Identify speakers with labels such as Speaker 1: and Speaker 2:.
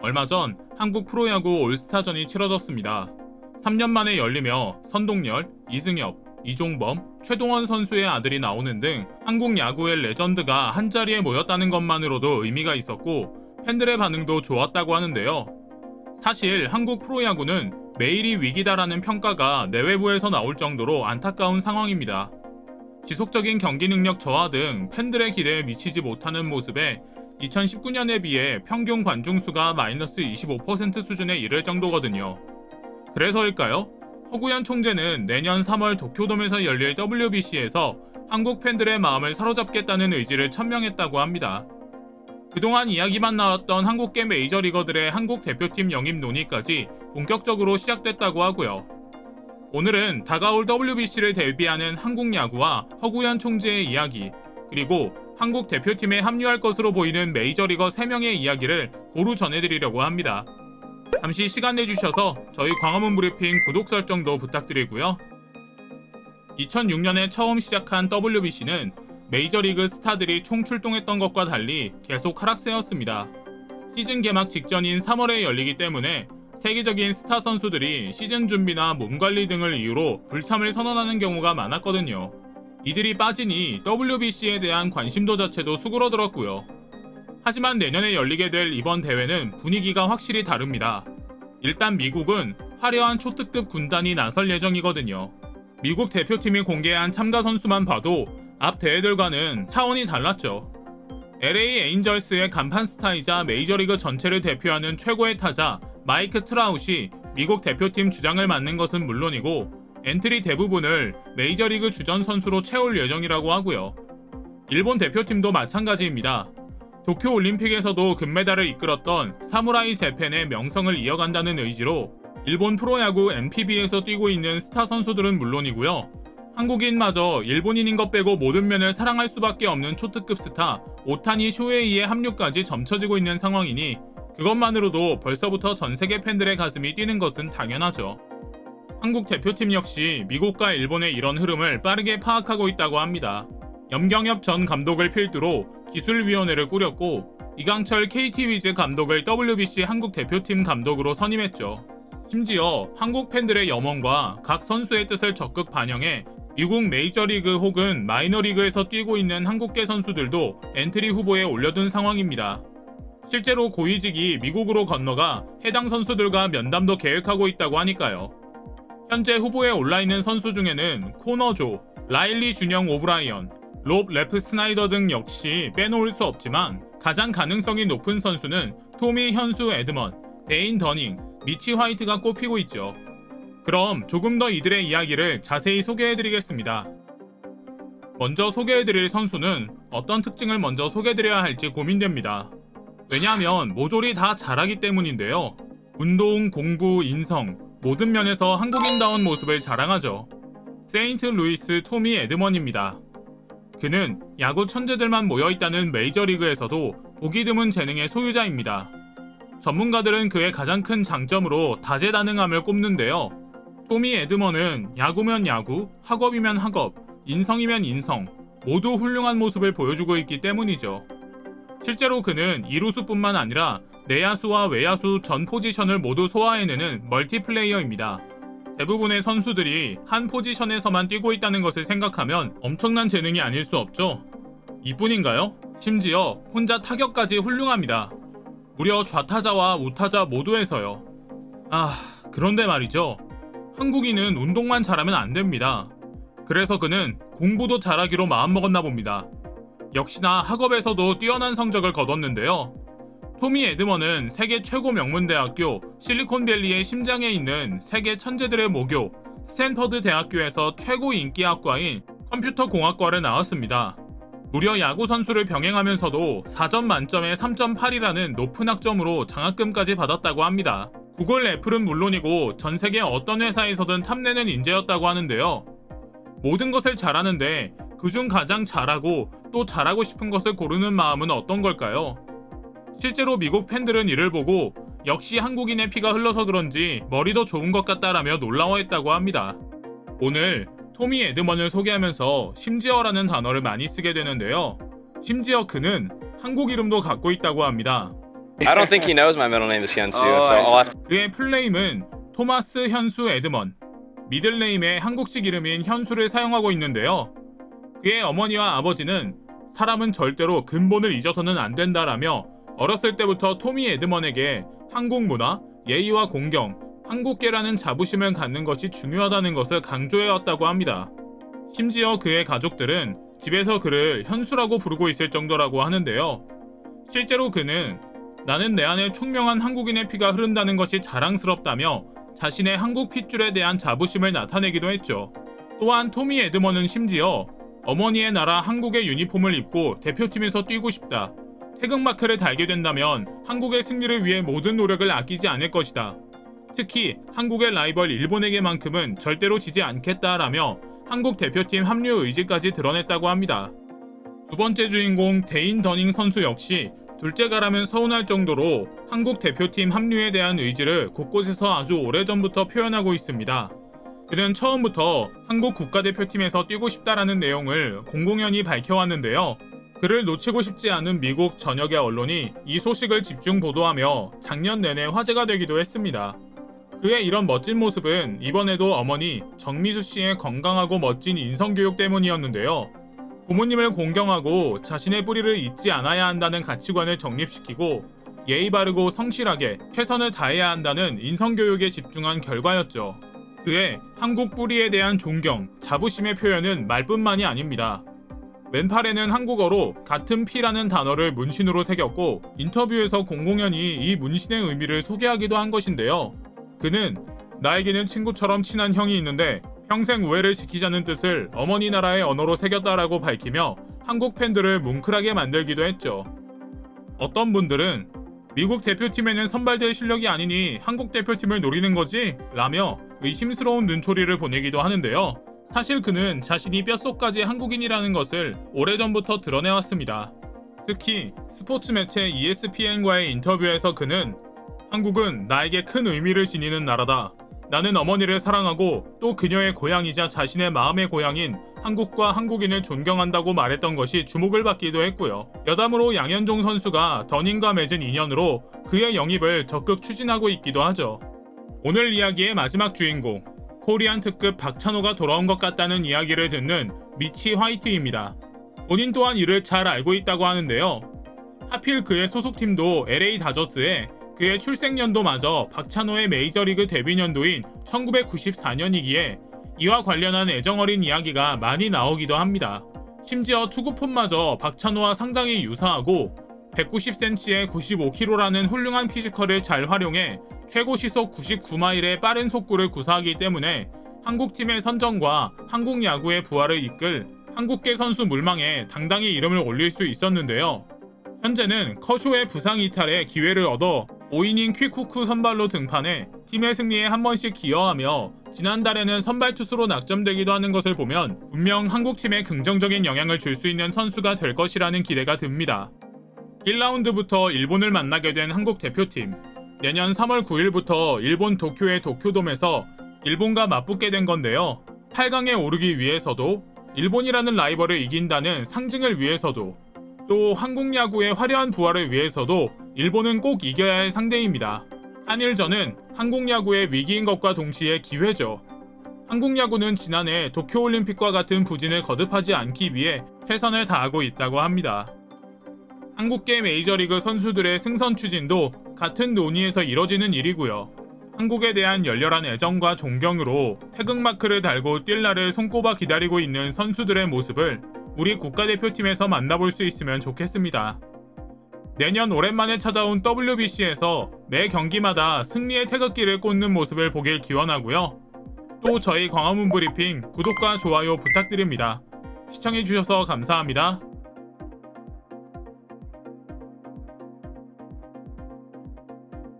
Speaker 1: 얼마 전 한국 프로야구 올스타전이 치러졌습니다. 3년 만에 열리며 선동열, 이승엽, 이종범, 최동원 선수의 아들이 나오는 등 한국 야구의 레전드가 한자리에 모였다는 것만으로도 의미가 있었고 팬들의 반응도 좋았다고 하는데요. 사실 한국 프로야구는 매일이 위기다라는 평가가 내외부에서 나올 정도로 안타까운 상황입니다. 지속적인 경기 능력 저하 등 팬들의 기대에 미치지 못하는 모습에 2019년에 비해 평균 관중수가 마이너스 25% 수준에 이를 정도거든요. 그래서일까요? 허구현 총재는 내년 3월 도쿄돔에서 열릴 WBC에서 한국 팬들의 마음을 사로잡겠다는 의지를 천명했다고 합니다. 그동안 이야기만 나왔던 한국계 메이저리거들의 한국 대표팀 영입 논의까지 본격적으로 시작됐다고 하고요. 오늘은 다가올 WBC를 대비하는 한국 야구와 허구현 총재의 이야기, 그리고 한국 대표팀에 합류할 것으로 보이는 메이저리거 3명의 이야기를 고루 전해드리려고 합니다. 잠시 시간 내주셔서 저희 광화문 브리핑 구독 설정도 부탁드리고요. 2006년에 처음 시작한 WBC는 메이저리그 스타들이 총출동했던 것과 달리 계속 하락세였습니다. 시즌 개막 직전인 3월에 열리기 때문에 세계적인 스타 선수들이 시즌 준비나 몸관리 등을 이유로 불참을 선언하는 경우가 많았거든요. 이들이 빠지니 WBC에 대한 관심도 자체도 수그러들었고요. 하지만 내년에 열리게 될 이번 대회는 분위기가 확실히 다릅니다. 일단 미국은 화려한 초특급 군단이 나설 예정이거든요. 미국 대표팀이 공개한 참가 선수만 봐도 앞 대회들과는 차원이 달랐죠. LA 에인절스의 간판 스타이자 메이저리그 전체를 대표하는 최고의 타자 마이크 트라웃이 미국 대표팀 주장을 맡는 것은 물론이고 엔트리 대부분을 메이저리그 주전 선수로 채울 예정이라고 하고요. 일본 대표팀도 마찬가지입니다. 도쿄올림픽에서도 금메달을 이끌었던 사무라이 재팬의 명성을 이어간다는 의지로 일본 프로야구 NPB에서 뛰고 있는 스타 선수들은 물론이고요. 한국인마저 일본인인 것 빼고 모든 면을 사랑할 수밖에 없는 초특급 스타 오타니 쇼헤이의 합류까지 점쳐지고 있는 상황이니 그것만으로도 벌써부터 전세계 팬들의 가슴이 뛰는 것은 당연하죠. 한국 대표팀 역시 미국과 일본의 이런 흐름을 빠르게 파악하고 있다고 합니다. 염경엽 전 감독을 필두로 기술위원회를 꾸렸고 이강철 KT 위즈 감독을 WBC 한국 대표팀 감독으로 선임했죠. 심지어 한국 팬들의 염원과 각 선수의 뜻을 적극 반영해 미국 메이저리그 혹은 마이너리그에서 뛰고 있는 한국계 선수들도 엔트리 후보에 올려둔 상황입니다. 실제로 고위직이 미국으로 건너가 해당 선수들과 면담도 계획하고 있다고 하니까요. 현재 후보에 올라있는 선수 중에는 코너조, 라일리 준영 오브라이언, 롭 래프 스나이더 등 역시 빼놓을 수 없지만 가장 가능성이 높은 선수는 토미 현수 에드먼, 데인 더닝, 미치 화이트가 꼽히고 있죠. 그럼 조금 더 이들의 이야기를 자세히 소개해드리겠습니다. 먼저 소개해드릴 선수는 어떤 특징을 먼저 소개해드려야 할지 고민됩니다. 왜냐하면 모조리 다 잘하기 때문인데요. 운동, 공부, 인성 모든 면에서 한국인다운 모습을 자랑하죠. 세인트루이스 토미 에드먼입니다. 그는 야구 천재들만 모여있다는 메이저리그에서도 보기 드문 재능의 소유자입니다. 전문가들은 그의 가장 큰 장점으로 다재다능함을 꼽는데요. 토미 에드먼은 야구면 야구, 학업이면 학업, 인성이면 인성 모두 훌륭한 모습을 보여주고 있기 때문이죠. 실제로 그는 이루수뿐만 아니라 내야수와 외야수 전 포지션을 모두 소화해내는 멀티플레이어입니다. 대부분의 선수들이 한 포지션에서만 뛰고 있다는 것을 생각하면 엄청난 재능이 아닐 수 없죠. 이뿐인가요? 심지어 혼자 타격까지 훌륭합니다. 무려 좌타자와 우타자 모두에서요. 그런데 말이죠. 한국인은 운동만 잘하면 안 됩니다. 그래서 그는 공부도 잘하기로 마음먹었나 봅니다. 역시나 학업에서도 뛰어난 성적을 거뒀는데요. 토미 에드먼은 세계 최고 명문대학교 실리콘밸리의 심장에 있는 세계 천재들의 모교 스탠퍼드 대학교에서 최고 인기학과인 컴퓨터공학과를 나왔습니다. 무려 야구 선수를 병행하면서도 4점 만점에 3.8이라는 높은 학점으로 장학금까지 받았다고 합니다. 구글, 애플은 물론이고 전 세계 어떤 회사에서든 탐내는 인재였다고 하는데요. 모든 것을 잘하는데 그중 가장 잘하고 또 잘하고 싶은 것을 고르는 마음은 어떤 걸까요? 실제로 미국 팬들은 이를 보고 역시 한국인의 피가 흘러서 그런지 머리도 좋은 것 같다라며 놀라워했다고 합니다. 오늘 토미 에드먼을 소개하면서 심지어라는 단어를 많이 쓰게 되는데요. 심지어 그는 한국 이름도 갖고 있다고 합니다.
Speaker 2: I don't think he knows my middle name is Hyunsu,
Speaker 3: Oh,
Speaker 2: so
Speaker 3: I
Speaker 2: I'll have to.
Speaker 1: 그의 풀네임은 토마스 현수 에드먼, 미들네임의 한국식 이름인 현수를 사용하고 있는데요. 그의 어머니와 아버지는 사람은 절대로 근본을 잊어서는 안 된다라며 어렸을 때부터 토미 에드먼에게 한국 문화, 예의와 공경, 한국계라는 자부심을 갖는 것이 중요하다는 것을 강조해왔다고 합니다. 심지어 그의 가족들은 집에서 그를 현수라고 부르고 있을 정도라고 하는데요. 실제로 그는 나는 내 안에 총명한 한국인의 피가 흐른다는 것이 자랑스럽다며 자신의 한국 핏줄에 대한 자부심을 나타내기도 했죠. 또한 토미 에드먼은 심지어 어머니의 나라 한국의 유니폼을 입고 대표팀에서 뛰고 싶다. 태극마크를 달게 된다면 한국의 승리를 위해 모든 노력을 아끼지 않을 것이다. 특히 한국의 라이벌 일본에게만큼은 절대로 지지 않겠다라며 한국 대표팀 합류 의지까지 드러냈다고 합니다. 두 번째 주인공 데인 더닝 선수 역시 둘째가라면 서운할 정도로 한국 대표팀 합류에 대한 의지를 곳곳에서 아주 오래전부터 표현하고 있습니다. 그는 처음부터 한국 국가대표팀에서 뛰고 싶다라는 내용을 공공연히 밝혀왔는데요. 그를 놓치고 싶지 않은 미국 전역의 언론이 이 소식을 집중 보도하며 작년 내내 화제가 되기도 했습니다. 그의 이런 멋진 모습은 이번에도 어머니 정미수 씨의 건강하고 멋진 인성교육 때문이었는데요. 부모님을 공경하고 자신의 뿌리를 잊지 않아야 한다는 가치관을 정립시키고 예의 바르고 성실하게 최선을 다해야 한다는 인성교육에 집중한 결과였죠. 그의 한국 뿌리에 대한 존경, 자부심의 표현은 말뿐만이 아닙니다. 왼팔에는 한국어로 같은 피라는 단어를 문신으로 새겼고 인터뷰에서 공공연히 이 문신의 의미를 소개하기도 한 것인데요. 그는 나에게는 친구처럼 친한 형이 있는데 평생 우애를 지키자는 뜻을 어머니 나라의 언어로 새겼다라고 밝히며 한국 팬들을 뭉클하게 만들기도 했죠. 어떤 분들은 미국 대표팀에는 선발될 실력이 아니니 한국 대표팀을 노리는 거지? 라며 의심스러운 눈초리를 보내기도 하는데요. 사실 그는 자신이 뼛속까지 한국인이라는 것을 오래전부터 드러내왔습니다. 특히 스포츠 매체 ESPN과의 인터뷰에서 그는 한국은 나에게 큰 의미를 지니는 나라다. 나는 어머니를 사랑하고 또 그녀의 고향이자 자신의 마음의 고향인 한국과 한국인을 존경한다고 말했던 것이 주목을 받기도 했고요. 여담으로 양현종 선수가 더닝과 맺은 인연으로 그의 영입을 적극 추진하고 있기도 하죠. 오늘 이야기의 마지막 주인공, 코리안 특급 박찬호가 돌아온 것 같다는 이야기를 듣는 미치 화이트입니다. 본인 또한 이를 잘 알고 있다고 하는데요. 하필 그의 소속팀도 LA 다저스에 그의 출생연도마저 박찬호의 메이저리그 데뷔년도인 1994년이기에 이와 관련한 애정어린 이야기가 많이 나오기도 합니다. 심지어 투구폼마저 박찬호와 상당히 유사하고 190cm에 95kg라는 훌륭한 피지컬을 잘 활용해 최고 시속 99마일의 빠른 속구를 구사하기 때문에 한국팀의 선정과 한국 야구의 부활을 이끌 한국계 선수 물망에 당당히 이름을 올릴 수 있었는데요. 현재는 커쇼의 부상 이탈에 기회를 얻어 5이닝 퀵후크 선발로 등판해 팀의 승리에 한 번씩 기여하며 지난달에는 선발 투수로 낙점되기도 하는 것을 보면 분명 한국팀에 긍정적인 영향을 줄 수 있는 선수가 될 것이라는 기대가 듭니다. 1라운드부터 일본을 만나게 된 한국 대표팀. 내년 3월 9일부터 일본 도쿄의 도쿄돔에서 일본과 맞붙게 된 건데요. 8강에 오르기 위해서도 일본이라는 라이벌을 이긴다는 상징을 위해서도 또 한국 야구의 화려한 부활을 위해서도 일본은 꼭 이겨야 할 상대입니다. 한일전은 한국 야구의 위기인 것과 동시에 기회죠. 한국 야구는 지난해 도쿄올림픽과 같은 부진을 거듭하지 않기 위해 최선을 다하고 있다고 합니다. 한국계 메이저리그 선수들의 승선 추진도 같은 논의에서 이뤄지는 일이고요. 한국에 대한 열렬한 애정과 존경으로 태극마크를 달고 뛸 날을 손꼽아 기다리고 있는 선수들의 모습을 우리 국가대표팀에서 만나볼 수 있으면 좋겠습니다. 내년 오랜만에 찾아온 WBC에서 매 경기마다 승리의 태극기를 꽂는 모습을 보길 기원하고요. 또 저희 광화문 브리핑 구독과 좋아요 부탁드립니다. 시청해주셔서 감사합니다.